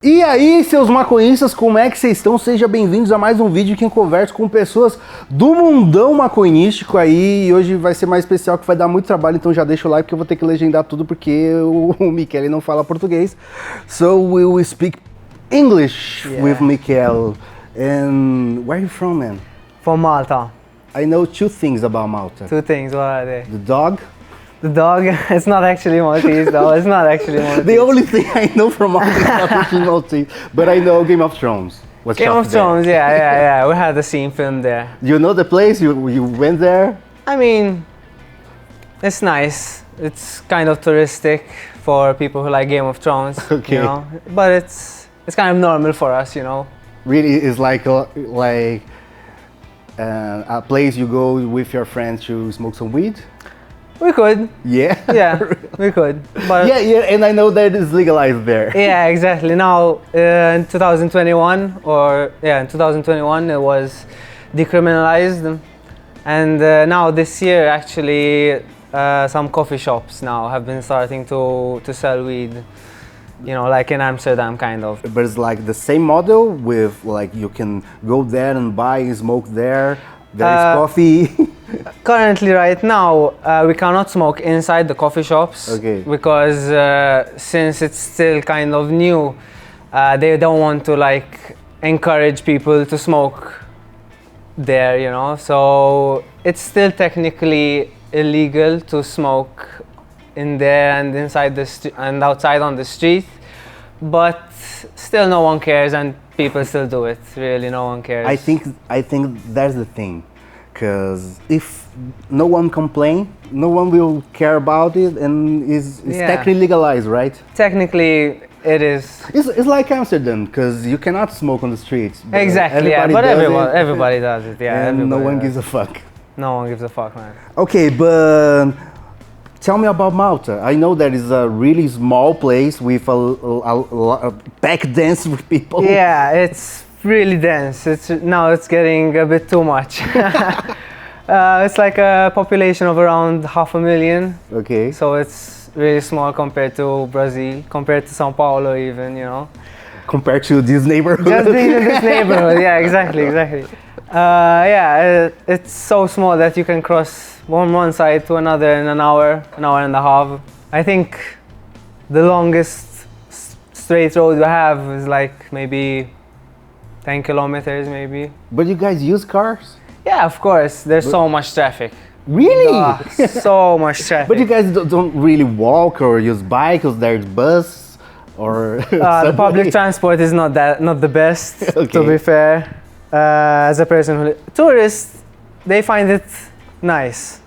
E aí, seus maconhistas, como é que vocês estão? Sejam bem-vindos a mais um vídeo que eu converso com pessoas do mundão maconhístico aí. E hoje vai ser mais especial, que vai dar muito trabalho, então já deixa o like que eu vou ter que legendar tudo porque o Mikele não fala português. So we will speak English with Mikele. And where are you from, man? From Malta. I know two things about Malta. Two things, what are they? The dog. The dog, it's not actually Maltese though, it's not actually Maltese. The only thing I know from Malta is not actually Maltese, but I know Game of Thrones. Game of Thrones, yeah. We had a scene filmed there. You know the place? You went there? I mean, it's nice. It's kind of touristic for people who like Game of Thrones, Okay. you know. But it's kind of normal for us, you know. Really, it's like a place you go with your friends to smoke some weed? We could. Yeah? Yeah, we could. But Yeah, and I know that it's legalized there. yeah, exactly. Now, in 2021, it was decriminalized. And now this year, actually, some coffee shops now have been starting to sell weed. You know, like in Amsterdam, kind of. But it's like the same model with like you can go there and buy and smoke there. There is coffee. Currently, right now, we cannot smoke inside the coffee shops. Okay. Because since it's still kind of new, they don't want to like encourage people to smoke there, you know. So it's still technically illegal to smoke in there and inside the and outside on the street, but still no one cares and people still do it. Really, no one cares. I think that's the thing, because if no one complain, no one will care about it, and it's technically legalized, right? Technically, it is. It's like Amsterdam, because you cannot smoke on the streets. But Exactly, yeah. But everybody does it, yeah. And no one gives a fuck. No one gives a fuck, man. Okay, but tell me about Malta. I know that is a really small place with a packed dense with people. Yeah, it's really dense. Now it's getting a bit too much. It's like a population of around 500,000. Okay. So it's really small compared to Brazil, compared to São Paulo even, you know. Compared to this neighborhood. Just being in this neighborhood, yeah, exactly. It's so small that you can cross one side to another in an hour and a half. I think the longest straight road we have is like maybe 10 kilometers maybe. But you guys use cars? Yeah, of course. There's so much traffic. Really? So much traffic. But you guys don't really walk or use bike, because there's bus or the public transport is not the best, to be fair. As a person tourists, they find it nice.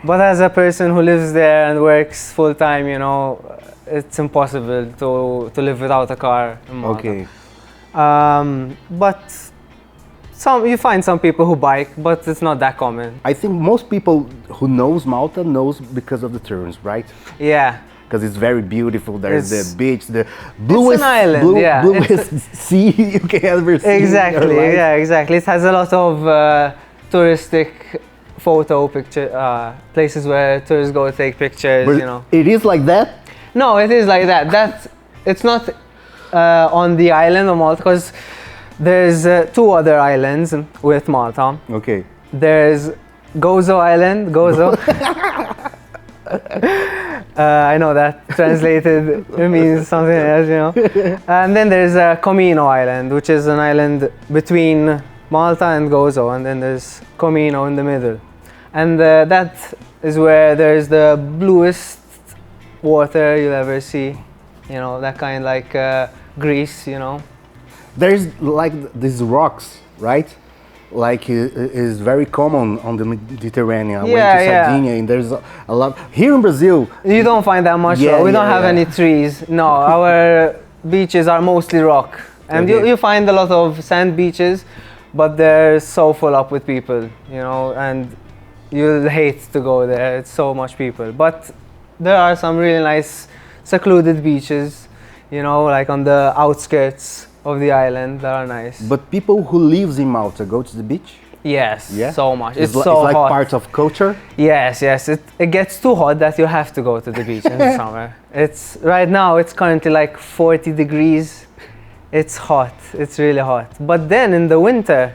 But as a person who lives there and works full time, you know, it's impossible to live without a car in Malta. Okay. But you find some people who bike, but it's not that common. I think most people who knows Malta knows because of the turns, right? Yeah. Because it's very beautiful. There's the beach, the bluest, it's an island, bluest sea you can ever see. Exactly, yeah, exactly. It has a lot of touristic places where tourists go take pictures, But you know. it is like that? No, it is like that. It's not on the island of Malta, because there's two other islands with Malta. Okay. There's Gozo Island, Gozo. I know that translated it means something else, you know. And then there's Comino Island, which is an island between Malta and Gozo, and then there's Comino in the middle. And that is where there's the bluest water you'll ever see, you know, that kind like Greece, you know. There's like these rocks, right? Like is very common on the Mediterranean. I went to Sardinia, and there's a lot. Here in Brazil, you don't find that much. We don't have any trees. No, our beaches are mostly rock. And you find a lot of sand beaches, but they're so full up with people, you know, and you'll hate to go there. It's so much people. But there are some really nice secluded beaches, you know, like on the outskirts of the island that are nice. But people who lives in Malta go to the beach? Yes, yeah? So much. It's so like hot. Part of culture? Yes. It gets too hot that you have to go to the beach in the summer. Right now it's currently like 40 degrees It's hot. It's really hot. But then in the winter,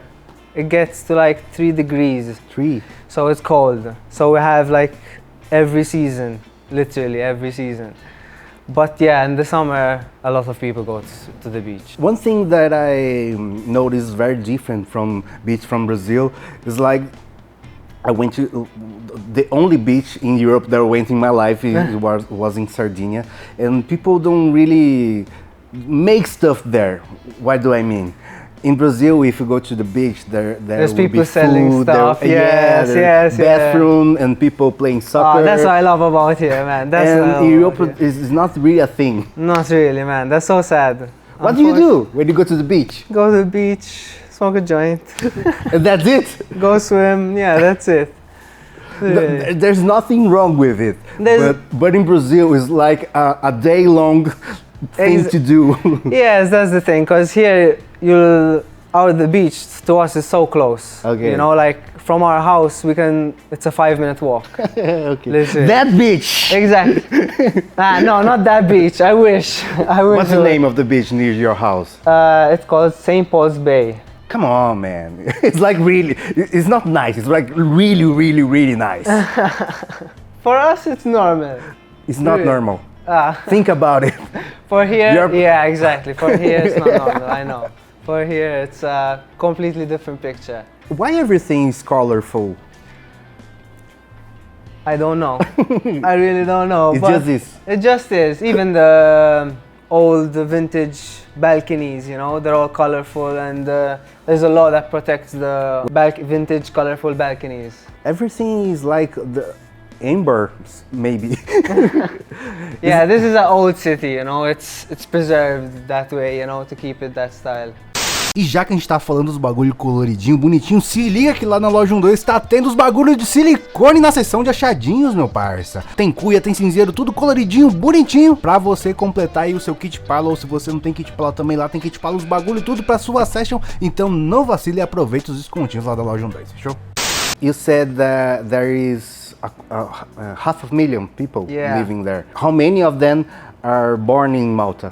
it gets to like 3 degrees. 3. So it's cold. So we have like every season, literally every season. But yeah, in the summer, a lot of people go to the beach. One thing that I noticed very different from beach from Brazil is like I went to the only beach in Europe that I went in my life was in Sardinia, and people don't really make stuff there. What do I mean? In Brazil, if you go to the beach, there's people be selling food, stuff. Yes, bathroom, and people playing soccer. Oh, that's what I love about here, man. That's and Europe is not really a thing. Not really, man. That's so sad. What do you do when you go to the beach? Go to the beach, smoke a joint. And that's it? Go swim, yeah, that's it. There's nothing wrong with it. But in Brazil, it's like a day-long thing to do. Yes, that's the thing, because here, the beach to us is so close. Okay. You know, like from our house, it's a 5-minute walk. Okay. Listen. That beach! Exactly. No, not that beach. I wish. What's the name of the beach near your house? It's called St. Paul's Bay. Come on, man. It's like really, it's not nice. It's like really, really, really nice. For us, it's normal. It's not Really? normal. Think about it. For here, yeah, exactly. For here, it's not normal, I know. For here, it's a completely different picture. Why everything is colorful? I don't know. I really don't know. It's but just this. It just is. Even the old vintage balconies, you know, they're all colorful, and there's a law that protects the vintage colorful balconies. Everything is like the amber, maybe. Yeah, this is an old city, you know, it's preserved that way, you know, to keep it that style. E já que a gente tá falando dos bagulho coloridinho, bonitinho, se liga que lá na loja 12 tá tendo os bagulhos de silicone na seção de achadinhos, meu parça. Tem cuia, tem cinzeiro, tudo coloridinho, bonitinho, pra você completar aí o seu kit palo, ou se você não tem kit palo também, lá tem kit palo, os bagulho tudo pra sua session. Então não vacile e aproveite os descontinhos lá da loja 12, fechou? You said that there is a 500,000 people living there. How many of them are born in Malta?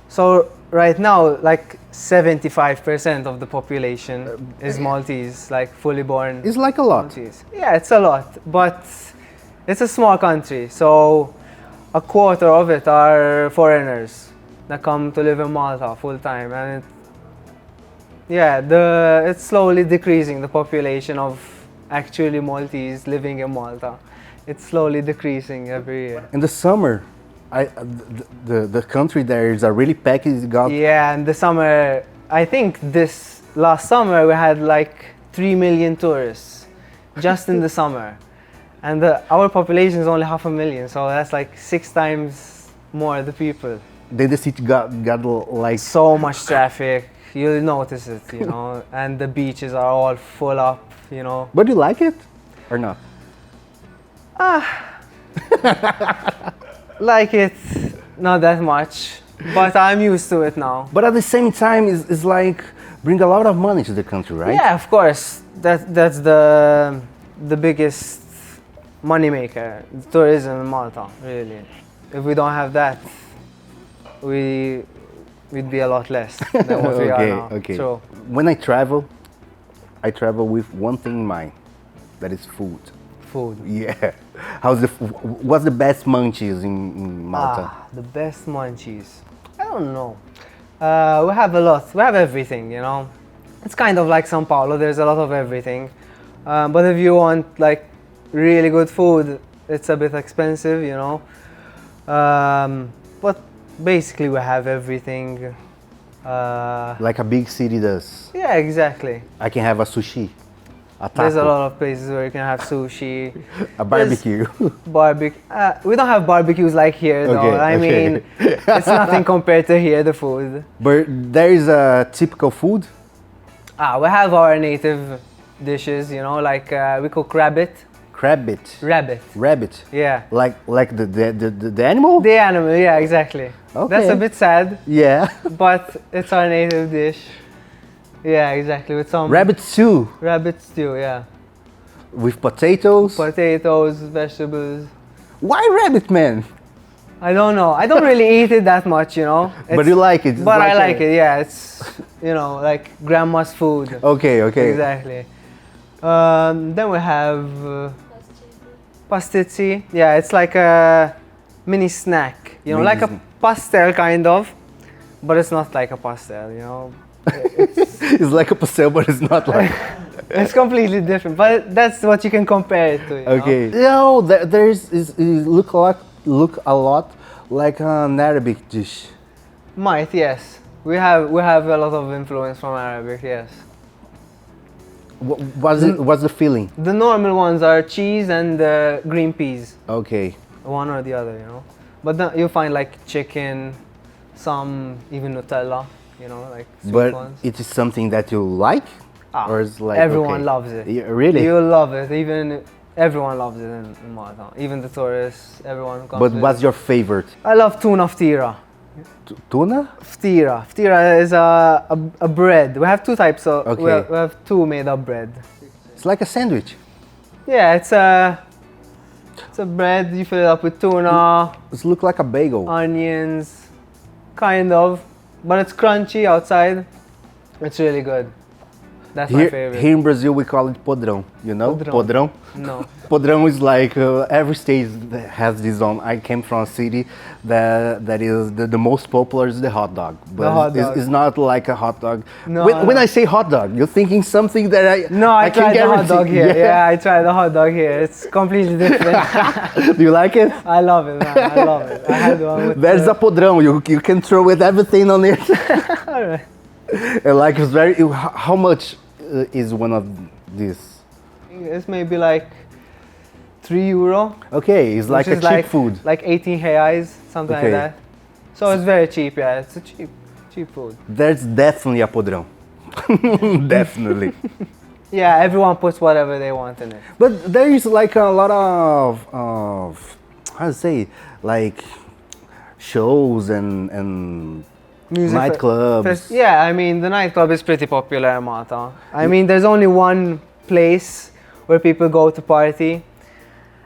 So right now, like 75% of the population is Maltese, like fully born. It's like a lot. Maltese. Yeah, it's a lot, but it's a small country, so a quarter of it are foreigners that come to live in Malta full time, and it's slowly decreasing, the population of actually Maltese living in Malta. It's slowly decreasing every year. In the summer, the country there is a really packed. Yeah, in the summer, I think this last summer we had like 3 million tourists just in the summer, and our population is only 500,000, so that's like 6 times more the people. Then the city got like so much traffic. You'll notice it, you know, and the beaches are all full up, you know. But do you like it or not? Like it, not that much, but I'm used to it now. But at the same time, it's like bring a lot of money to the country, right? Yeah, of course. That's the biggest money maker, tourism in Malta, really. If we don't have that, we'd be a lot less than what we are now. Okay. True. When I travel with one thing in mind, that is food. Food. Yeah. What's the best munchies in Malta? The best munchies. I don't know. We have a lot. We have everything, you know. It's kind of like São Paulo. There's a lot of everything. But if you want like really good food, it's a bit expensive, you know. But basically we have everything. Like a big city does. Yeah, exactly. I can have a sushi. There's a lot of places where you can have sushi. A barbecue. We don't have barbecues like here, though. I mean, it's nothing compared to here, the food. But there is a typical food? We have our native dishes, you know, like we cook rabbit. Rabbit. Yeah. Like the animal? The animal, yeah, exactly. Okay. That's a bit sad. Yeah. But it's our native dish. Yeah, exactly. With some rabbit stew. Rabbit stew, yeah. With potatoes. Potatoes, vegetables. Why rabbit, man? I don't know. I don't really eat it that much, you know. But you like it. It's But I like a- it. Yeah, it's like grandma's food. Okay, okay. Exactly. Then we have pastizi. Yeah, it's like a mini snack. You know, Mini like a snack. pastel kind of, but it's not like a pastel. You know, It's like a pastel, but it's not like. it's completely different. But that's what you can compare it to. You know? Okay. No, there's is look a lot like an Arabic dish. Might, yes. We have a lot of influence from Arabic. Yes. What's the feeling? The normal ones are cheese and green peas, Okay. one or the other, you know. But then you find like chicken, some even Nutella, you know, like sweet But ones. it is something that you like, Ah, or it's like everyone okay. loves it. Yeah, really? You love it. Even everyone loves it in Malta. Even the tourists, everyone comes. But with what's it. your favorite? I love tuna ftira. Tuna? Ftira. Ftira is a bread. We have two types of. Okay. We have two made of bread. It's like a sandwich. Yeah, it's a bread. You fill it up with tuna, It looks like a bagel. onions, kind of, but it's crunchy outside. It's really good. That's my favorite. Here in Brazil, we call it podrão. You know? Podrão. No. Podrão is like every state that has this own. I came from a city that is the most popular is the hot dog. But hot dog. It's not like a hot dog. No, When no. I say hot dog, you're thinking something that I No, I can tried the hot guarantee. dog here. Yeah, I tried the hot dog here. It's completely different. Do you like it? I love it, man. I love it. I had one with There's a podrão. You can throw with everything on it. Alright. And like it's very. How much is one of these? It's maybe like €3. Okay, it's like which a is cheap food. Like 18 reais, something Okay. like that. So it's very cheap, yeah. It's a cheap food. There's definitely a podrão. Definitely. Yeah, everyone puts whatever they want in it. But there is like a lot of how to say, like shows and Music nightclubs. yeah, I mean the nightclub is pretty popular in Malta. I mean there's only one place where people go to party,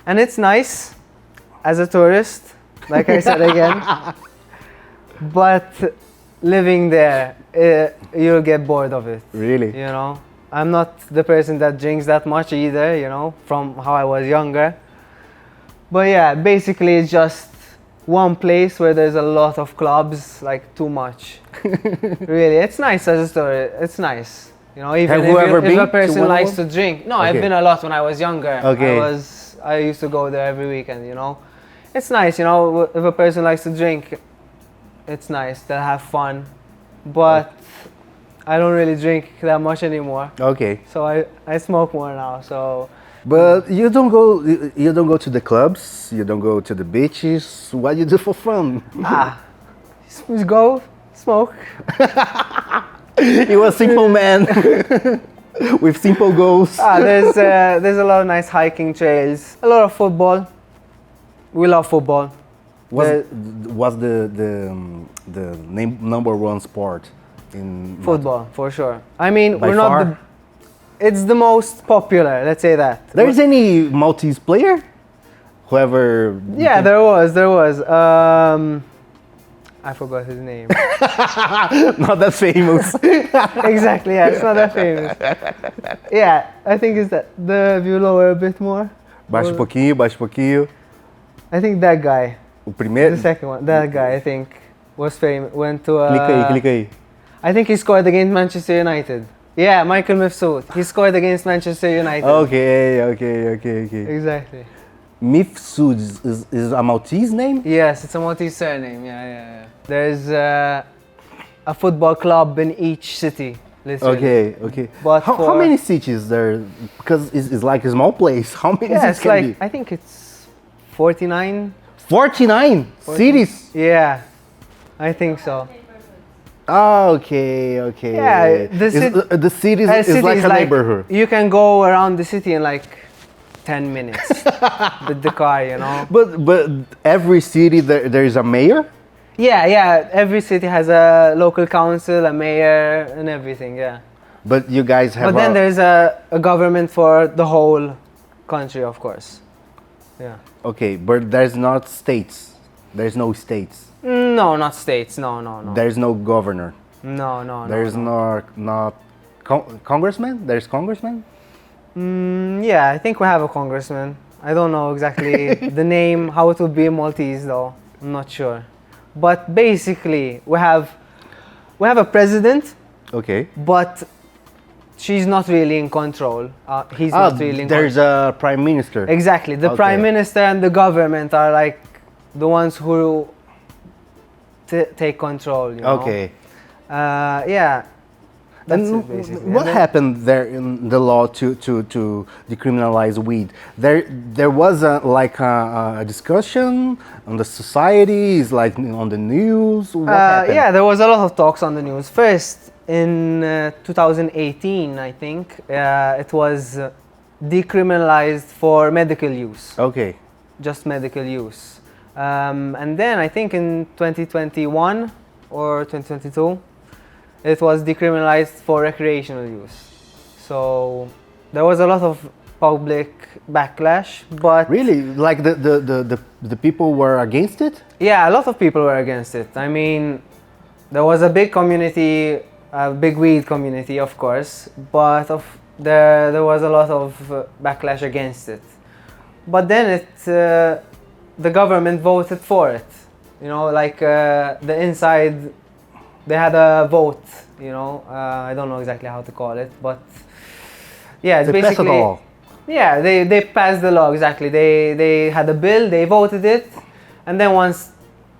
and it's nice as a tourist, like I said again. But living there, you'll get bored of it. Really? You know, I'm not the person that drinks that much either. You know, from how I was younger. But yeah, basically it's just one place where there's a lot of clubs, like too much. Really, it's nice as a story. It's nice. You know, even Have you ever if been a to person one of likes them? to drink. No, Okay. I've been a lot when I was younger. Okay. I used to go there every weekend, you know. It's nice, you know, if a person likes to drink, it's nice, they'll have fun. But I don't really drink that much anymore. Okay. So I smoke more now, so But you don't go to the clubs, you don't go to the beaches. What do you do for fun? just go, smoke. You a simple man with simple goals. There's a lot of nice hiking trails, a lot of football. We love football. Was the number one sport in Football, for sure. I mean, By we're not far? it's the most popular, let's say that. There's any Maltese player? Whoever. Yeah, there was. I forgot his name. Not that famous. Exactly, yeah, it's not that famous. Yeah, I think it's that. If you lower a bit more. Baixa um pouquinho, baixa um pouquinho. I think that guy, O primeiro. the second one, that guy, I think, was famous. Went to Clica aí. I think he scored against Manchester United. Yeah, Michael Mifsud. He scored against Manchester United. Okay. Exactly. Mifsud is a Maltese name? Yes, it's a Maltese surname. Yeah. There's a football club in each city. Literally. Okay. But How many cities there? Because it's like a small place. How many Yeah, cities it's can like be? I think it's 49. 49 cities? Yeah, I think so. Okay. Yeah, the the city is City like is a neighborhood. You can go around the city in like 10 minutes with the car, you know. But every city there is a mayor? Yeah. Every city has a local council, a mayor, and everything. Yeah. But you guys have But then there's a government for the whole country, of course. Yeah. Okay, but there's not states. There's no states. No, not states. No, no, no. There's no governor. No, no, no. There's no. not congressman. There's congressman. Yeah, I think we have a congressman. I don't know exactly the name, how it would be in Maltese though. I'm not sure. But basically, we have a president. Okay. But she's not really in control. He's not really in control. There's a prime minister. Exactly. The prime minister and the government are like the ones who take control, you know? Okay. Yeah. That's And it basically. what happened there in the law to decriminalize weed? There was a discussion on the societies, like on the news. What happened? Yeah, there was a lot of talks on the news. First, in 2018, I think, it was decriminalized for medical use. Okay. Just medical use. And then I think in 2021 or 2022, it was decriminalized for recreational use. So there was a lot of public backlash, but Really? Like the people were against it? yeah, a lot of people were against it. I mean, there was a big community, a big weed community, of course, but there was a lot of backlash against it. But then the government voted for it. You know, like the inside, they had a vote. You know, I don't know exactly how to call it, but yeah, it's They passed basically the law. yeah, they passed the law, exactly. They had a bill, they voted it, and then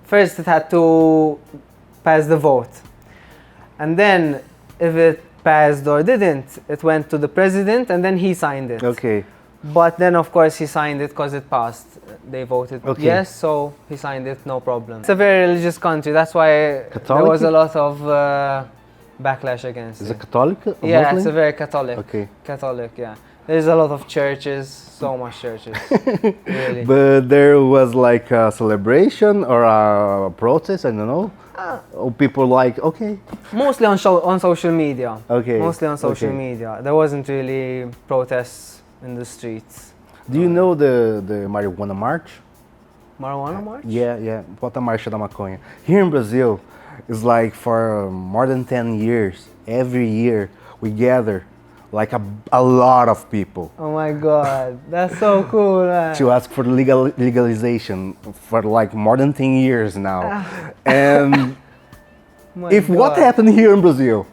first it had to pass the vote. And then if it passed or didn't, it went to the president and then he signed it. Okay. But then of course he signed it because it passed. They voted Okay. yes, so he signed it, no problem. It's a very religious country, that's why there was a lot of backlash against Is it. it Catholic? Yeah, Muslim? it's a very Catholic. Okay. Catholic, yeah. There's a lot of churches, so much churches. Really. But there was like a celebration or a protest, I don't know. Or people like, okay. Mostly on social media. Okay. Mostly on social Okay. media. There wasn't really protests in the streets. Do you know the marijuana march? Marijuana march? Yeah. Bota a marcha da maconha. Here in Brazil, it's like for more than 10 years, every year we gather like a lot of people Oh my god, that's so cool, man. to ask for legalization for like more than 10 years now. And My if what God. happened here in Brazil,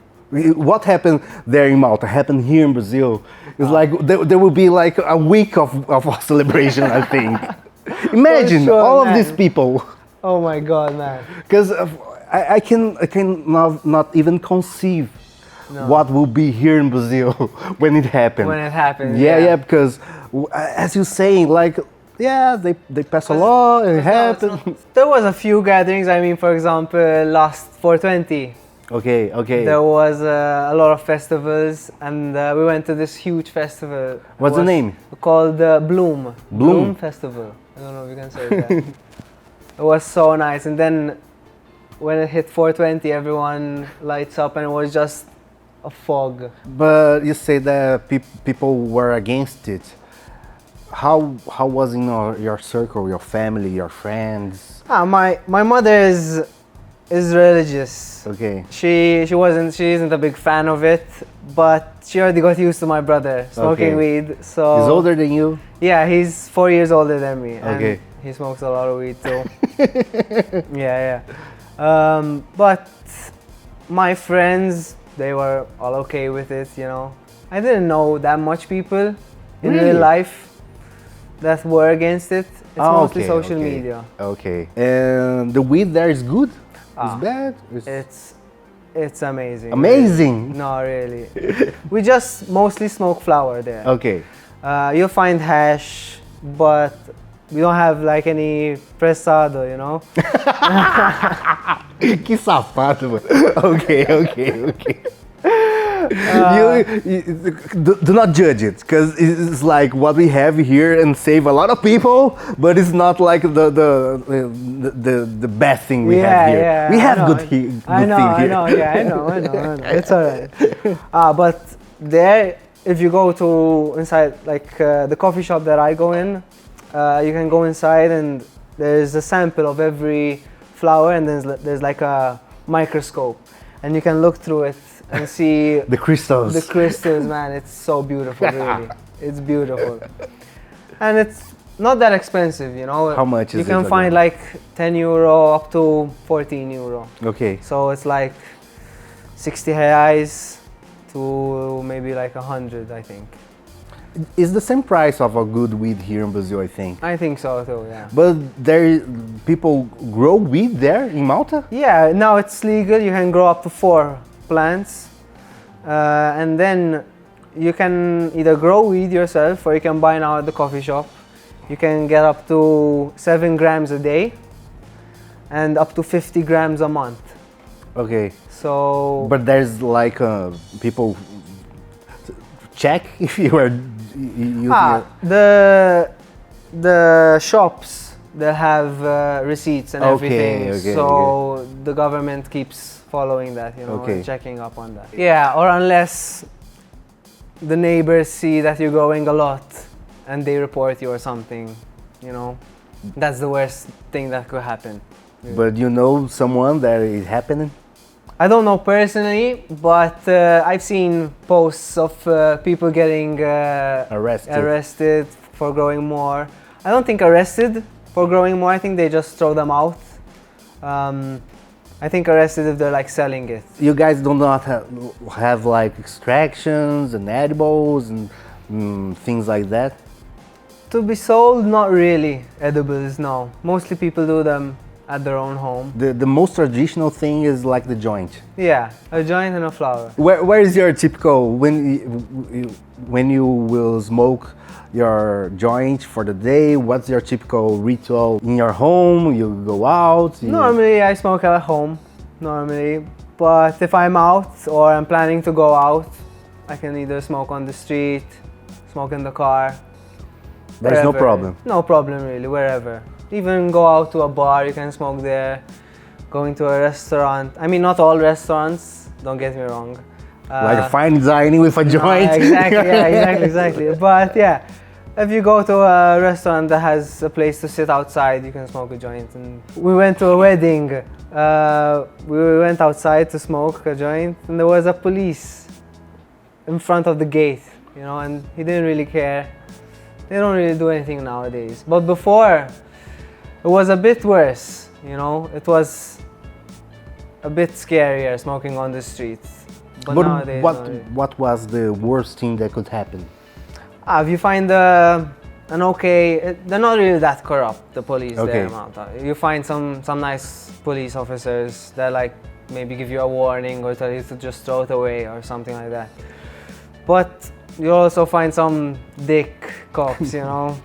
what happened there in Malta happened here in Brazil, it's like there will be like a week of a celebration, I think. Imagine sure, all of man. these people. Oh my god, man. Because I can not even conceive what will be here in Brazil when it happens. When it happens, Yeah, because as you're saying, like, yeah, they pass a law and it happens. There was a few gatherings. I mean, for example, last 420. Okay. There was a lot of festivals, and we went to this huge festival. What's the It was name? Called Bloom. Bloom Festival. I don't know if you can say that. It was so nice, and then when it hit 420, everyone lights up, and it was just a fog. But you say that people were against it. How was in your circle, your family, your friends? My mother is religious. Okay. She isn't a big fan of it, but she already got used to my brother smoking weed. So He's older than you? Yeah, he's 4 years older than me. Okay. And he smokes a lot of weed too. Yeah. But my friends, they were all okay with it, you know. I didn't know that much people in real life that were against it. It's mostly social media. Okay. And the weed there is good? It's bad? It's amazing. Amazing? Really. No, really. We just mostly smoke flower there. Okay. You'll find hash, but we don't have like any pressado, you know? Que safado, mano. Okay. Do not judge it, because it's like what we have here and save a lot of people, but it's not like the best thing we have here. Yeah, we have good thing here. I know. It's alright. But there, if you go to inside, like the coffee shop that I go in, you can go inside and there's a sample of every flower, and there's like a microscope, and you can look through it and see The crystals. the crystals, man. It's so beautiful, really. It's beautiful. And it's not that expensive, you know. How much is You can it find again? like 10 euro up to 14 euro. Okay. So it's like 60 reais to maybe like 100, I think. It's the same price of a good weed here in Brazil, I think. I think so too, yeah. But people grow weed there in Malta? Yeah, now it's legal. You can grow up to 4 plants. And then you can either grow weed yourself or you can buy now at the coffee shop. You can get up to 7 grams a day and up to 50 grams a month. Okay. So, But there's like people check if you are using the shops, they'll have receipts and Okay, everything. okay, So the government keeps following that, you know, Okay. and checking up on that. Yeah, or unless the neighbors see that you're growing a lot and they report you or something, you know, that's the worst thing that could happen. But you know someone that is happening? I don't know personally, but I've seen posts of people getting arrested for growing more. I don't think arrested for growing more. I think they just throw them out. I think arrested if they're like selling it. You guys do not have like extractions and edibles and things like that? To be sold, not really edibles, no. Mostly people do them at their own home. The most traditional thing is like the joint. Yeah, a joint and a flower. Where is your typical, when you will smoke your joint for the day, what's your typical ritual? In your home, you go out? Normally I smoke at home, normally. But if I'm out or I'm planning to go out, I can either smoke on the street, smoke in the car. There's no wherever. problem? No problem really, wherever. Even go out to a bar, you can smoke there. Going to a restaurant. I mean, not all restaurants, don't get me wrong. Like fine dining with a joint? Exactly, yeah, exactly. But yeah, if you go to a restaurant that has a place to sit outside, you can smoke a joint. And we went to a wedding. We went outside to smoke a joint, and there was a police in front of the gate, you know, and he didn't really care. They don't really do anything nowadays. But before, it was a bit worse, you know. It was a bit scarier smoking on the streets. But nowadays, what was the worst thing that could happen? If you find an okay, they're not really that corrupt, the police there in Malta. You find some nice police officers that like maybe give you a warning or tell you to just throw it away or something like that. But you also find some dick cops, you know,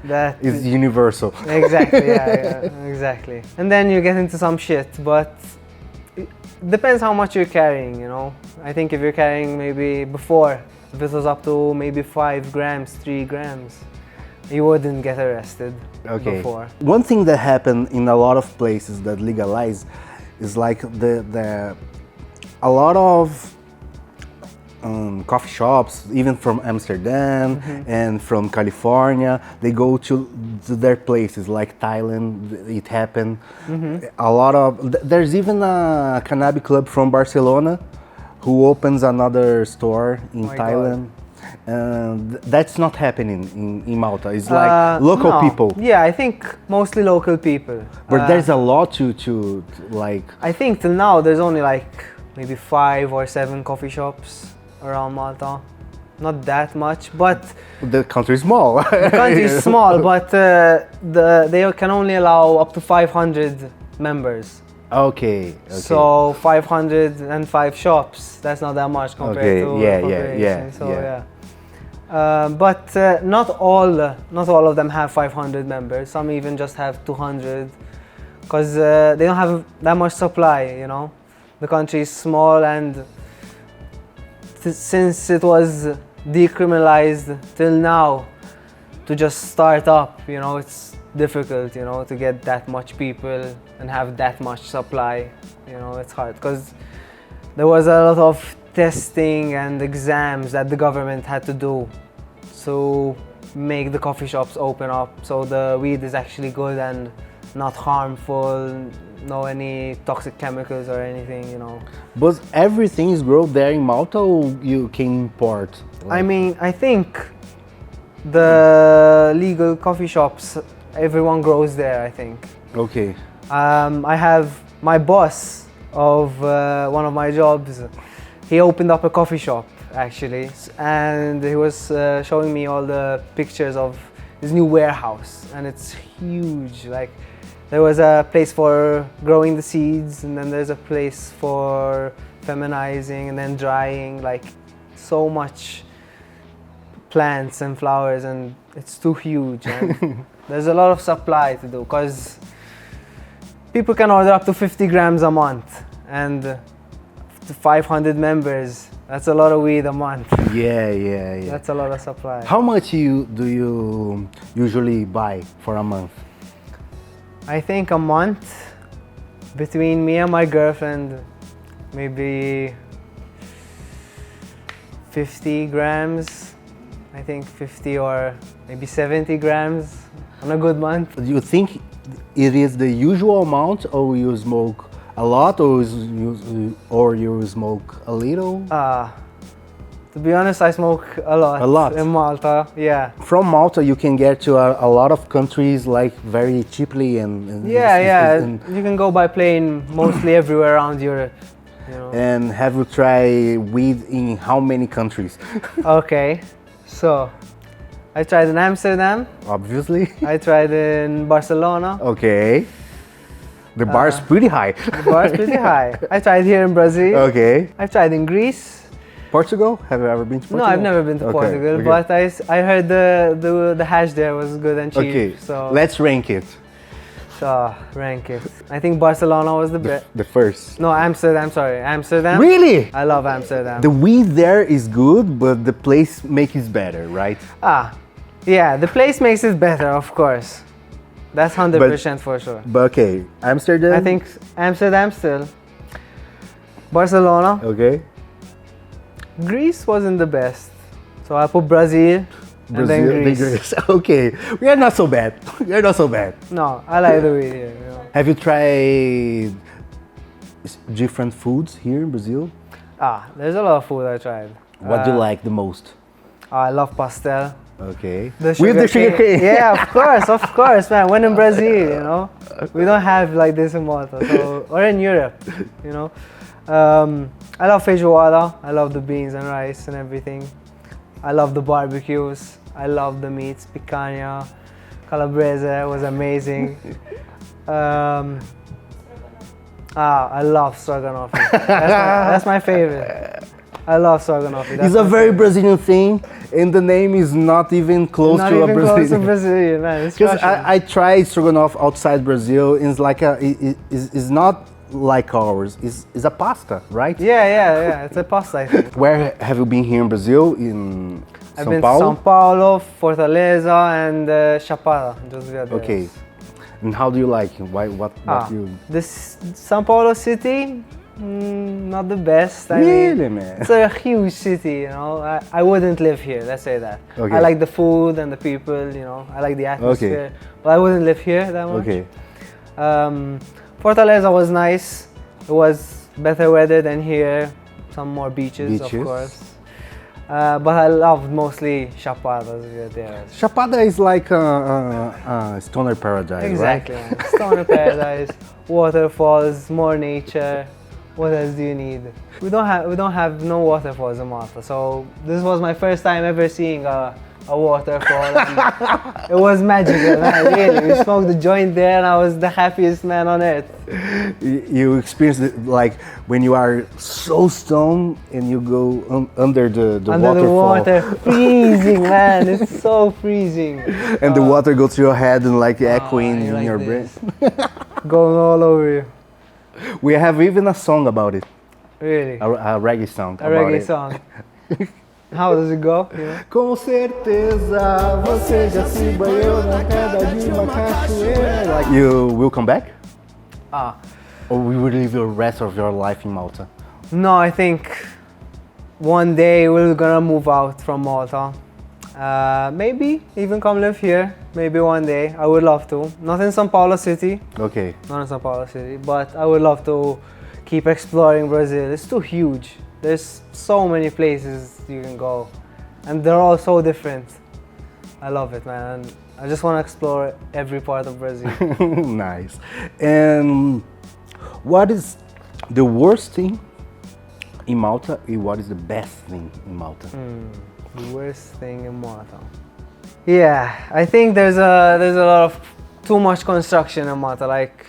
that is universal. Exactly, yeah, exactly. And then you get into some shit, but it depends how much you're carrying, you know. I think if you're carrying maybe before, if it was up to maybe 5 grams, 3 grams, you wouldn't get arrested before. One thing that happened in a lot of places that legalize is like a lot of coffee shops, even from Amsterdam and from California, they go to their places like Thailand. It happened. A lot of there's even a cannabis club from Barcelona who opens another store in Thailand. And that's not happening in Malta. It's like local people. Yeah, I think mostly local people. But there's a lot to like. I think till now there's only like maybe 5 or 7 coffee shops around Malta. Not that much, but the country is small. The country is small, but they can only allow up to 500 members. Okay. So 505 shops. That's not that much compared to population. So yeah. But not all of them have 500 members. Some even just have 200, because they don't have that much supply. You know, the country is small, and since it was decriminalized till now, to just start up, you know, it's difficult, you know, to get that much people and have that much supply. You know, it's hard because there was a lot of testing and exams that the government had to do to make the coffee shops open up, so the weed is actually good and not harmful, no any toxic chemicals or anything, you know. But everything is grown there in Malta, or you can import? I mean, I think the legal coffee shops, everyone grows there, I think. Okay. I have my boss of one of my jobs. He opened up a coffee shop actually, and he was showing me all the pictures of his new warehouse, and it's huge. Like, there was a place for growing the seeds, and then there's a place for feminizing and then drying, like so much plants and flowers, and it's too huge. And there's a lot of supply to do, because people can order up to 50 grams a month, and to 500 members, that's a lot of weed a month. Yeah. That's a lot of supply. How much do you usually buy for a month? I think a month, between me and my girlfriend, maybe 50 grams. I think 50 or maybe 70 grams on a good month. Do you think it is the usual amount, or you smoke a lot, or you smoke a little? To be honest, I smoke a lot. A lot? In Malta, yeah. From Malta, you can get to a lot of countries like very cheaply and You can go by plane mostly everywhere around Europe. You know. And have you tried weed in how many countries? Okay, so I tried in Amsterdam. Obviously. I tried in Barcelona. Okay. The bar is pretty high. The bar is pretty high. I tried here in Brazil. Okay. I tried in Greece. Portugal? Have you ever been to Portugal? No, I've never been to Portugal, but I heard the hash there was good and cheap. Okay, so let's rank it. So, rank it. I think Barcelona was the best. The first. No, Amsterdam, sorry. Amsterdam. Really? I love Amsterdam. The weed there is good, but the place makes it better, right? Yeah, the place makes it better, of course. That's 100% for sure. But okay, Amsterdam? I think Amsterdam still. Barcelona. Okay. Greece wasn't the best. So I put Brazil and then Greece. Okay, we are not so bad. We are not so bad. No, I like the weed here. You know. Have you tried different foods here in Brazil? There's a lot of food I tried. What do you like the most? I love pastel. Okay. With the sugar cane. Yeah, of course, man. When in Brazil, you know, we don't have like this in Malta, so, or in Europe, you know. I love feijoada. I love the beans and rice and everything. I love the barbecues. I love the meats. Picanha, calabrese was amazing. I love stroganoff. That's my favorite. I love stroganoff. It's a very Brazilian thing, and the name is not even close to a Brazilian. Not even close to Brazilian, man. Because I tried stroganoff outside Brazil, and it's like it's not like ours. It's a pasta, right? Yeah. It's a pasta, I think. Where have you been here in Brazil? In I've São been Paulo? to São Paulo, Fortaleza, and Chapada. Okay. And how do you like it? What you? This São Paulo city, not the best. Really, man? It's a huge city, you know. I wouldn't live here, let's say that. Okay. I like the food and the people, you know. I like the atmosphere. But I wouldn't live here that much. Okay. Fortaleza was nice. It was better weather than here. Some more beaches. Of course. But I loved mostly Chapada there. Chapada is like a stoner paradise, exactly, right? Exactly. Stoner paradise, waterfalls, more nature. What else do you need? We don't have no waterfalls in Malta. So this was my first time ever seeing a waterfall. It was magical, man, really. We smoked the joint there and I was the happiest man on earth. You experienced it like when you are so stoned and you go under the under waterfall. The water, freezing, man. It's so freezing. And the water goes to your head and like echoing in your brain. Going all over you. We have even a song about it. Really? A reggae song. A reggae song. How does it go? Yeah. Com certeza você já se banhou na queda de uma cachoeira. Like, you will come back? Or will you live the rest of your life in Malta? No, I think one day we're gonna move out from Malta Maybe even come live here. Maybe one day. I would love to. Not in São Paulo city. Okay. Not in São Paulo city, but I would love to keep exploring Brazil. It's too huge. There's so many places you can go, and they're all so different. I love it, man. And I just want to explore every part of Brazil. Nice. And what is the worst thing in Malta and what is the best thing in Malta? The worst thing in Malta. Yeah, I think there's a lot of too much construction in Malta. Like,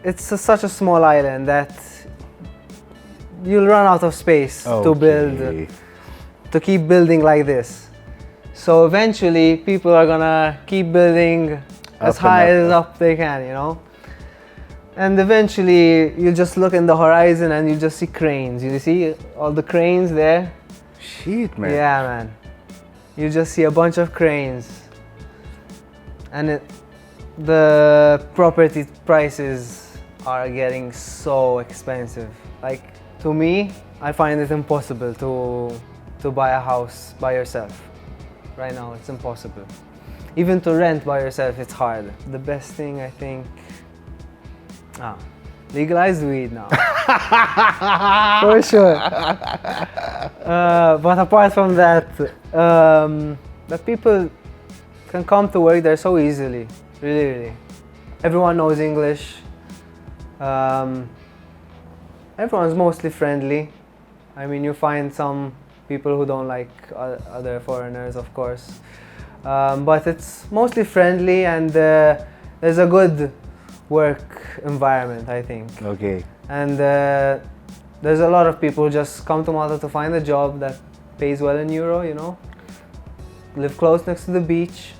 it's such a small island that you'll run out of space to build, to keep building like this. So eventually people are gonna keep building as high as up they can, you know? And eventually you just look in the horizon and you just see cranes. You see all the cranes there? Shit, man. Yeah, man. You just see a bunch of cranes. And the property prices are getting so expensive. Like, to me, I find it impossible to buy a house by yourself. Right now, it's impossible. Even to rent by yourself, it's hard. The best thing, I think, legalized weed now. For sure. But apart from that, that people can come to work there so easily, really, really. Everyone knows English. Everyone's mostly friendly. I mean, you find some people who don't like other foreigners, of course. But it's mostly friendly, and there's a good work environment, I think. Okay. And there's a lot of people who just come to Malta to find a job that pays well in euro, you know? Live close next to the beach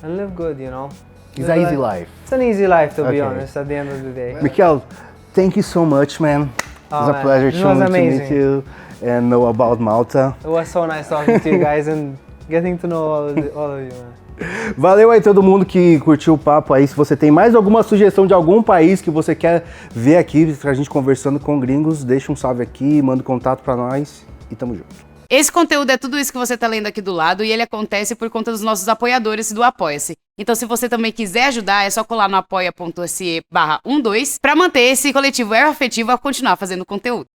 and live good, you know? It's an easy life. It's an easy life, to be honest, at the end of the day. Mikele, thank you so much, man. It was a pleasure to meet you and know about Malta. It was so nice talking to you guys and getting to know all of you, man. Valeu aí todo mundo que curtiu o papo aí. Se você tem mais alguma sugestão de algum país que você quer ver aqui, pra gente conversando com gringos, deixa um salve aqui, manda um contato pra nós e tamo junto. Esse conteúdo é tudo isso que você tá lendo aqui do lado e ele acontece por conta dos nossos apoiadores do Apoia-se. Então, se você também quiser ajudar, é só colar no apoia.se/UMDOIS pra manter esse coletivo afetivo a continuar fazendo conteúdo.